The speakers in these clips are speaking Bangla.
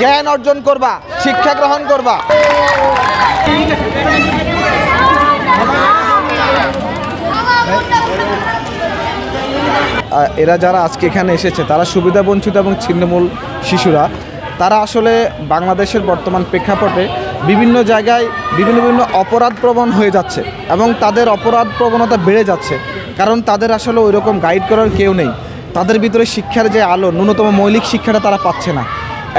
জ্ঞান অর্জন করবা, শিক্ষা গ্রহণ করবা। এরা যারা আজকে এখানে এসেছে তারা সুবিধাবঞ্চিত এবং ছিন্নমূল শিশুরা। তারা আসলে বাংলাদেশের বর্তমান প্রেক্ষাপটে বিভিন্ন জায়গায় বিভিন্ন অপরাধ প্রবণ হয়ে যাচ্ছে এবং তাদের অপরাধ প্রবণতা বেড়ে যাচ্ছে, কারণ তাদের আসলে ওই রকম গাইড করার কেউ নেই। তাদের ভিতরে শিক্ষার যে আলো, ন্যূনতম মৌলিক শিক্ষাটা তারা পাচ্ছে না।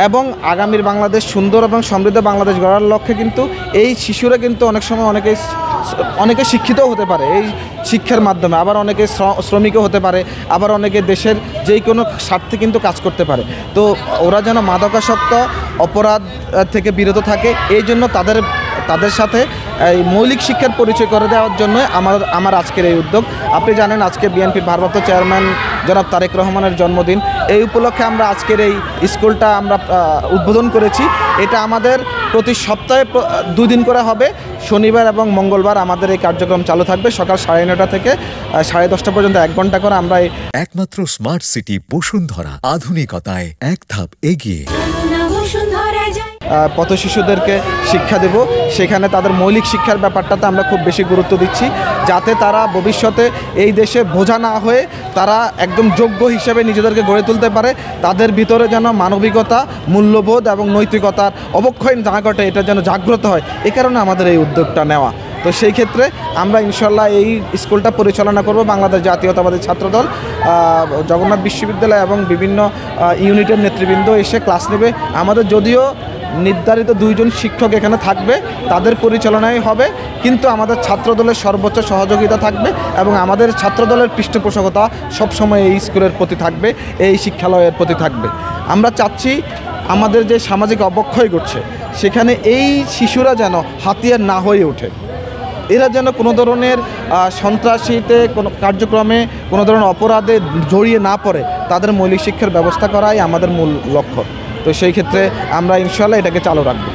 এবং আগামীর বাংলাদেশ সুন্দর এবং সমৃদ্ধ বাংলাদেশ গড়ার লক্ষ্যে কিন্তু এই শিশুরা কিন্তু অনেক সময় অনেকে শিক্ষিত হতে পারে এই শিক্ষার মাধ্যমে, আবার অনেকে শ্রমিকও হতে পারে, আবার অনেকে দেশের যেই কোনো স্বার্থে কিন্তু কাজ করতে পারে। তো ওরা যেন মাদকাসক্ত অপরাধ থেকে বিরত থাকে, এই জন্য তাদের সাথে এই মৌলিক শিক্ষার পরিচয় করে দেওয়ার জন্য আমার আজকের এই উদ্যোগ। আপনি জানেন আজকে বিএনপির ভারপ্রাপ্ত চেয়ারম্যান জনাব তারেক রহমানের জন্মদিন। এই উপলক্ষে আমরা আজকের এই স্কুলটা আমরা উদ্বোধন করেছি। এটা আমাদের প্রতি সপ্তাহে 2 দিন করে হবে, শনিবার এবং মঙ্গলবার আমাদের এই কার্যক্রম চালু থাকবে সকাল 9:30 থেকে 10:30 পর্যন্ত 1 ঘন্টা করে। আমরা একমাত্র স্মার্ট সিটি বসুন্ধরা, আধুনিকতায় এক ধাপ এগিয়ে। পথ শিশুদেরকে শিক্ষা দেব, সেখানে তাদের মৌলিক শিক্ষার ব্যাপারটাতে আমরা খুব বেশি গুরুত্ব দিচ্ছি, যাতে তারা ভবিষ্যতে এই দেশে বোঝা না হয়ে তারা একদম যোগ্য হিসেবে নিজেদেরকে গড়ে তুলতে পারে। তাদের ভিতরে যেন মানবিকতা, মূল্যবোধ এবং নৈতিকতার অবক্ষয় না ঘটে, এটা যেন জাগ্রত হয়। এই কারণে আমাদের এই উদ্যোগটা নেওয়া। তো সেই ক্ষেত্রে আমরা ইনশাল্লাহ এই স্কুলটা পরিচালনা করব বাংলাদেশ জাতীয়তাবাদী ছাত্রদল, জগন্নাথ বিশ্ববিদ্যালয় এবং বিভিন্ন ইউনিটের নেতৃবৃন্দ এসে ক্লাস নেবে। আমাদের যদিও নির্ধারিত 2 জন শিক্ষক এখানে থাকবে, তাদের পরিচালনাই হবে, কিন্তু আমাদের ছাত্রদলের সর্বোচ্চ সহযোগিতা থাকবে এবং আমাদের ছাত্রদলের পৃষ্ঠপোষকতা সবসময় এই স্কুলের প্রতি থাকবে, এই শিক্ষালয়ের প্রতি থাকবে। আমরা চাচ্ছি আমাদের যে সামাজিক অবক্ষয় ঘটছে সেখানে এই শিশুরা যেন হাতিয়ার না হয়ে ওঠে। এরা যেন কোনো ধরনের সন্ত্রাসীতে কোনো কার্যক্রমে, কোনো ধরনের অপরাধে জড়িয়ে না পড়ে, তাদের মৌলিক শিক্ষার ব্যবস্থা করাই আমাদের মূল লক্ষ্য। তো সেই ক্ষেত্রে আমরা ইনশাআল্লাহ এটাকে চালু রাখবো।